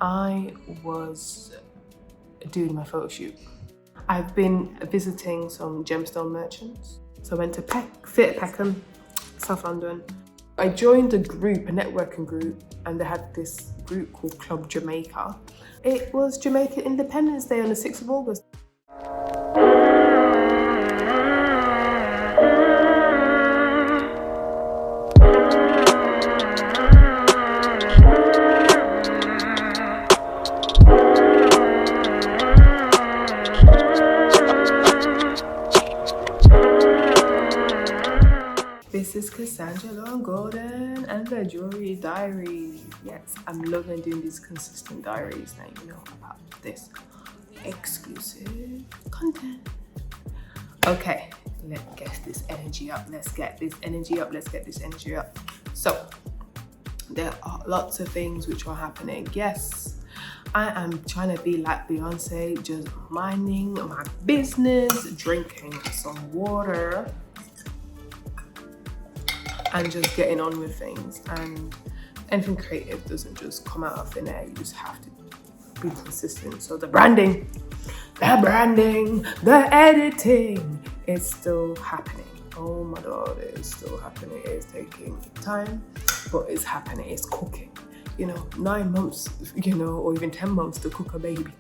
I was doing my photo shoot. I've been visiting some gemstone merchants. So I went to Peckham, South London. I joined a group, a networking group, and they had this group called Club Jamaica. It was Jamaican Independence Day on the 6th of August. This is Kassandra Lauren Gordon and the Jewellery diaries. Yes, I'm loving doing these consistent diaries. Now you know about this exclusive content. Okay, let's get this energy up. So, there are lots of things which are happening. Yes, I am trying to be like Beyonce, just minding my business, drinking some water, and just getting on with things. And anything creative doesn't just come out of thin air. You just have to be consistent. So the branding, the editing, it's still happening. Oh my God, it's still happening. It's taking time, but it's happening. It's cooking. 9 months, or even 10 months to cook a baby.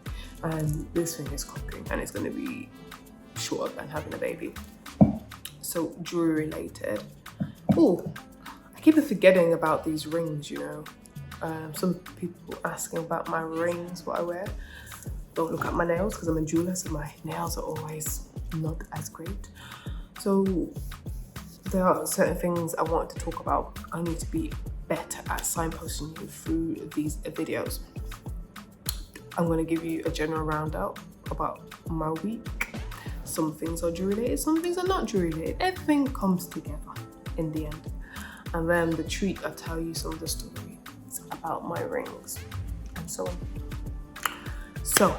And this thing is cooking, and it's gonna be shorter than having a baby. So jewelry related. Oh, I keep forgetting about these rings, Some people asking about my rings, what I wear. Don't look at my nails because I'm a jeweler, so my nails are always not as great. So there are certain things I want to talk about. I need to be better at signposting you through these videos. I'm going to give you a general roundup about my week. Some things are jewelry related, some things are not jewelry related. Everything comes together in the end. And then the treat, I'll tell you some of the stories about my rings and so on. So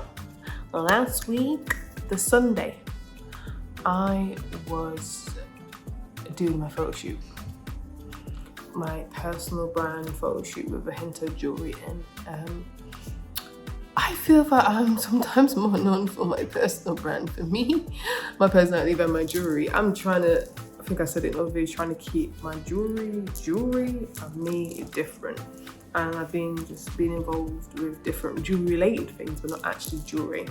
last week, the Sunday, I was doing my photo shoot. My personal brand photo shoot with a hint of jewelry in. I feel that I'm sometimes more known for my personal brand, for me, my personality than my jewelry. I think I said it in other videos, trying to keep my jewelry and me different. And I've been involved with different jewelry related things, but not actually jewelry,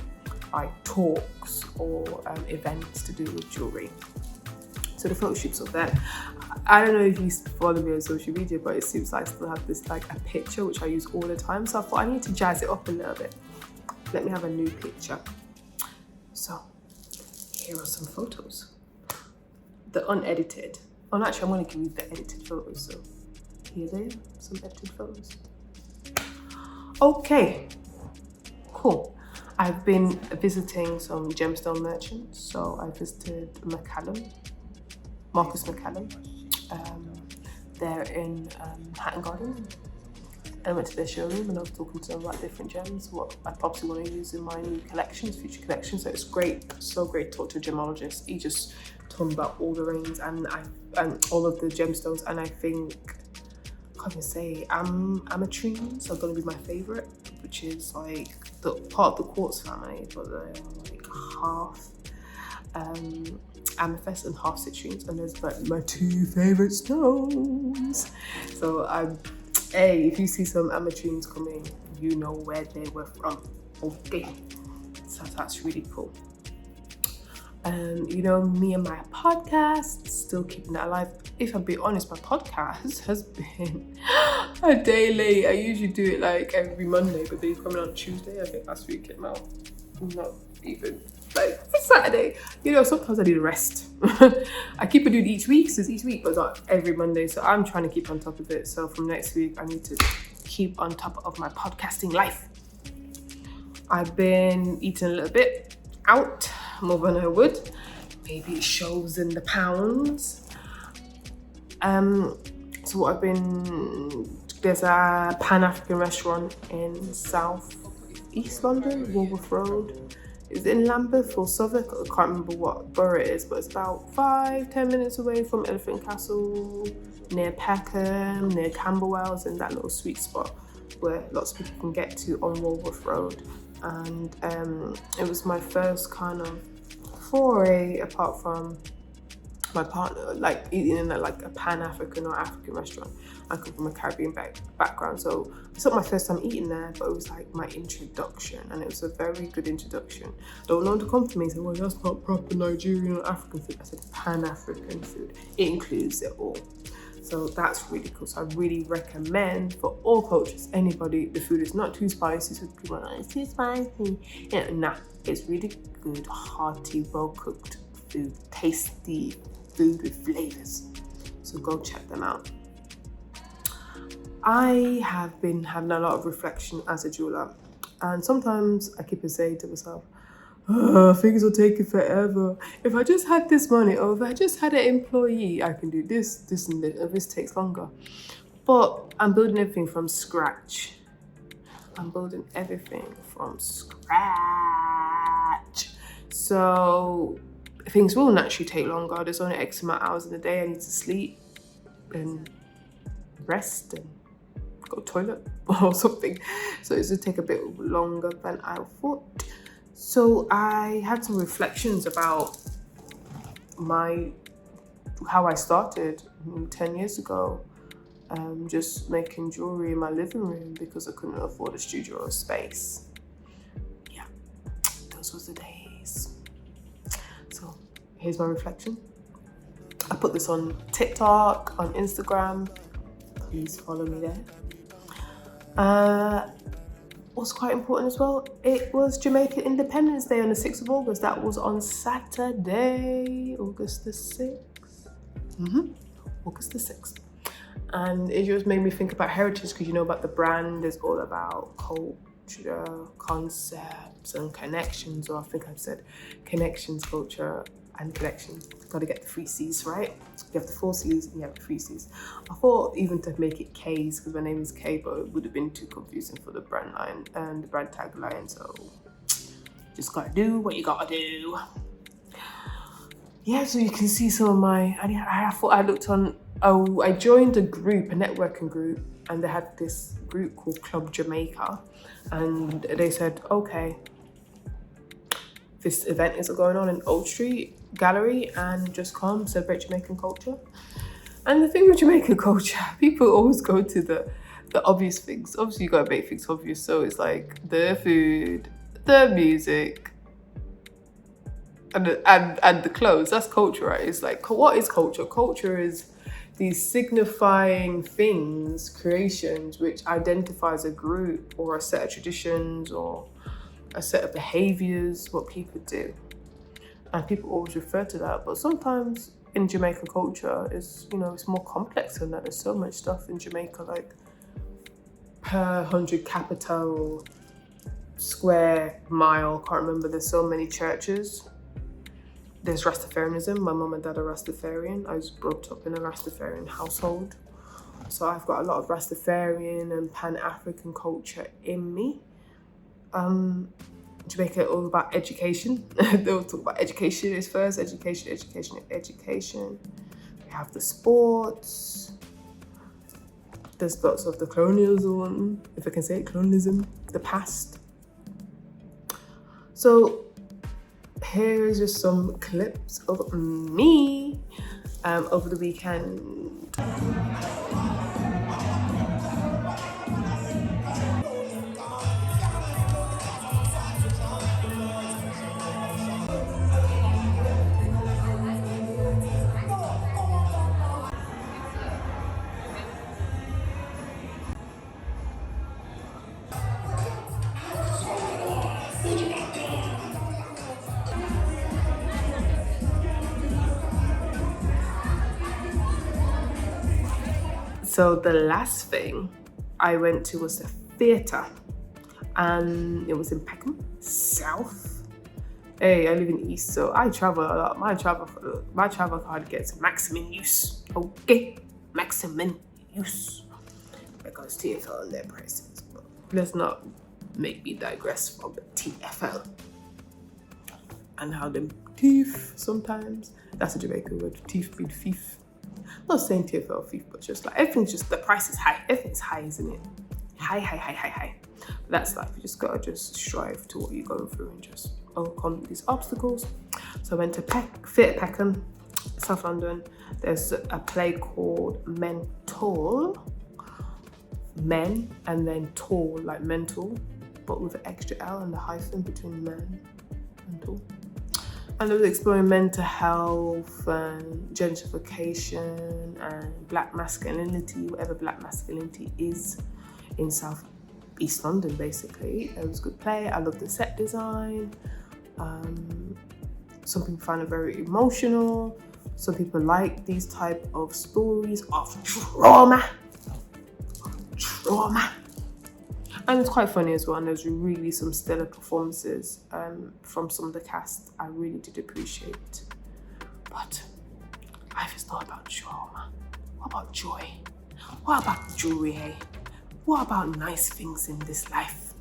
like talks or events to do with jewelry. So the photo shoots of that. I don't know if you follow me on social media, but it seems like I still have this like a picture which I use all the time. So I thought I need to jazz it up a little bit. Let me have a new picture. So here are some photos. The unedited. Oh, actually, I'm going to give you the edited photos. So here they are, some edited photos. Okay, cool. I've been visiting some gemstone merchants. So I visited Marcus McCallum. They're in Hatton Garden. I went to their showroom and I was talking to them about different gems, what I possibly want to use in my new collections, future collections. So it's great, so great to talk to a gemologist. He just told me about all the rings and all of the gemstones, and I think, I can't even say, ametrines are going to be my favourite, which is like the part of the quartz family, but they're like half amethyst and half citrines, and there's like my two favourite stones. So if you see some ametrines coming, you know where they were from. Okay, so that's really cool. Me and my podcast, still keeping that alive. If I'm being honest, my podcast has been a day late. I usually do it like every Monday, but they're coming on Tuesday. I think last week came out. Not even like Saturday. Sometimes I need a rest. I keep it doing each week, but not every Monday. So I'm trying to keep on top of it. So from next week, I need to keep on top of my podcasting life. I've been eating a little bit out, more than I would. Maybe it shows in the pounds. So what there's a Pan-African restaurant in South East London, Walworth Road. It's in Lambeth or Southwark, I can't remember what borough it is, but it's about 5-10 minutes away from Elephant Castle, near Peckham, near Camberwell's, in that little sweet spot where lots of people can get to on Walworth Road. And it was my first kind of foray, apart from my partner, like eating in like a Pan-African or African restaurant. I come from a Caribbean background, so it's not my first time eating there, but it was like my introduction, and it was a very good introduction. Don't want to come to me and say, well, that's not proper Nigerian or African food. I said Pan-African food. It includes it all. So that's really cool. So I really recommend for all cultures, anybody, the food is not too spicy. So people are like, it's too spicy. Yeah, nah, it's really good, hearty, well-cooked food, tasty food with flavors. So go check them out. I have been having a lot of reflection as a jeweler, and sometimes I keep saying to myself, things will take forever. If I just had this money, or if I just had an employee, I can do this, this, and this, and this takes longer. But I'm building everything from scratch. So things will naturally take longer. There's only X amount of hours in the day. I need to sleep and rest and go toilet or something. So it's going to take a bit longer than I thought. So I had some reflections about how I started 10 years ago, just making jewellery in my living room because I couldn't afford a studio or a space. Yeah, those was the days. So here's my reflection. I put this on TikTok, on Instagram. Please follow me there. What's quite important as well, it was Jamaican Independence Day on the 6th of August. That was on Saturday, August the 6th. August the 6th. And it just made me think about heritage, because you know about the brand is all about culture, concepts and connections, or I think I've said connections, culture and connections. Gotta get the 3 C's, right? You have the 4 C's and you have the 3 C's. I thought even to make it K's, because my name is K, but it would have been too confusing for the brand line and the brand tagline. So just gotta do what you gotta do. Yeah, so you can see some of my, I thought I looked on, I joined a group, a networking group, and they had this group called Club Jamaica. And they said, okay, this event is going on in Old Street Gallery, and just come celebrate Jamaican culture. And the thing with Jamaican culture, people always go to the obvious things. Obviously, you gotta make things obvious. So it's like the food, the music, and the clothes. That's culture, right? It's like, what is culture? Culture is these signifying things, creations, which identifies a group or a set of traditions or a set of behaviors, what people do. And people always refer to that, but sometimes in Jamaican culture, it's more complex than that. There's so much stuff in Jamaica, like per 100 capital square mile, can't remember, there's so many churches. There's Rastafarianism. My mum and dad are Rastafarian. I was brought up in a Rastafarian household. So I've got a lot of Rastafarian and Pan-African culture in me. Jamaica, all about education. They'll talk about education is first, education. We have the sports. There's lots of the colonialism, if I can say it, colonialism, the past. So here is just some clips of me over the weekend. So the last thing I went to was the theatre, and it was in Peckham, South. Hey, I live in East, so I travel a lot. My travel card gets maximum use. Okay, maximum use. Because TFL and their prices. But let's not make me digress from the TFL and how them thief sometimes. That's a Jamaican word. Thief mean thief. Not saying TFL thief, but just like everything's just, the price is high. Everything's high, isn't it? high. That's life. You just gotta just strive to what you're going through and just overcome these obstacles. So I went to Theatre Peckham, South London. There's a play called Mental, men and then tall, like mental, but with an extra L and the hyphen between men and tall. And it was exploring mental health and gentrification and black masculinity, whatever black masculinity is in South East London, basically. It was a good play. I loved the set design. Some people found it very emotional. Some people like these type of stories of trauma. And it's quite funny as well, and there's really some stellar performances from some of the cast I really did appreciate. But life is not about trauma. What about joy? What about jewellery? What about nice things in this life?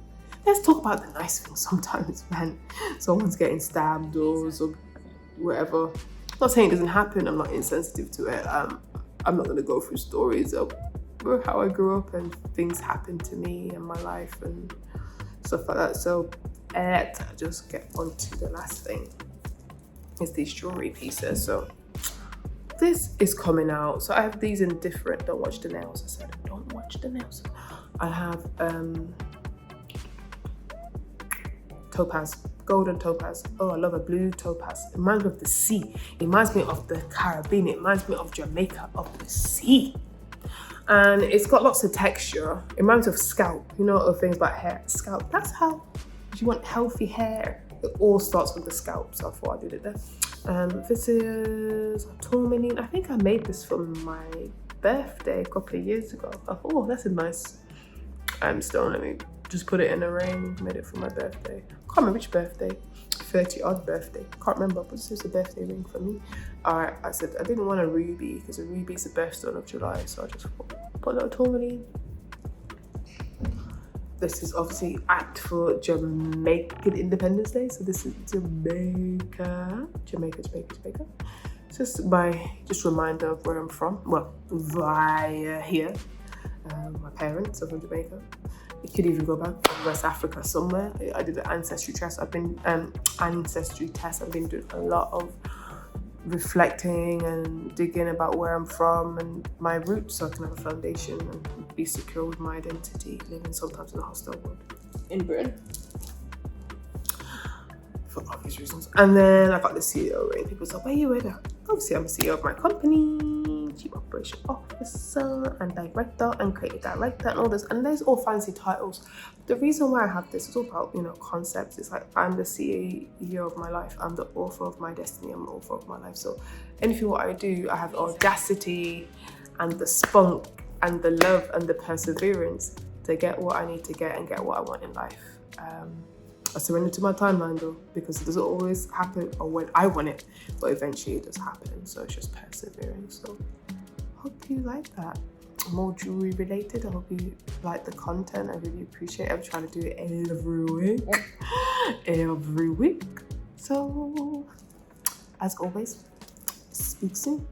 Let's talk about the nice things sometimes, man. Someone's getting stabbed or whatever. I'm not saying it doesn't happen, I'm not insensitive to it. I'm not gonna go through stories of how I grew up and things happened to me in my life and stuff like that. So let's just get on to the last thing. It's these jewellery pieces. So this is coming out. So I have these in different, don't watch the nails. I said, don't watch the nails. I have topaz, golden topaz. Oh, I love a blue topaz. It reminds me of the sea. It reminds me of the Caribbean. It reminds me of Jamaica, of the sea. And it's got lots of texture. It reminds me of scalp, you know, of things about hair. Scalp, that's how you want healthy hair. It all starts with the scalp, so I thought I did it there. This is a tourmaline. I think I made this for my birthday a couple of years ago. I thought, oh, that's a nice stone. Let me just put it in a ring. Made it for my birthday. Can't remember which birthday. 30-odd birthday. Can't remember, but this is a birthday ring for me. Alright, I said I didn't want a ruby because a ruby is the birthstone of July, so I just put a little tourmaline. This is obviously act for Jamaican Independence Day, so this is Jamaica. It's just my reminder of where I'm from. Well, via here. My parents are from Jamaica. You could even go back to West Africa somewhere. I did an ancestry test. I've been doing a lot of reflecting and digging about where I'm from and my roots, so I can have a foundation and be secure with my identity, living sometimes in a hostile world in Britain for obvious reasons. And then I got the CEO ring. People say, where you with that? Obviously, I'm the CEO of my company, chief operation officer and director and creative director and all this, and there's all fancy titles. The reason why I have this is all about, you know, concepts. It's like I'm the CEO of my life. I'm the author of my destiny. I'm the author of my life. So anything what I do, I have audacity and the spunk and the love and the perseverance to get what I need to get and get what I want in life. I surrender to my timeline though, because it doesn't always happen or when I want it, but eventually it does happen. So it's just persevering. So hope you like that. More jewelry related. I hope you like the content. I really appreciate it. I'm trying to do it every week. So as always, speak soon.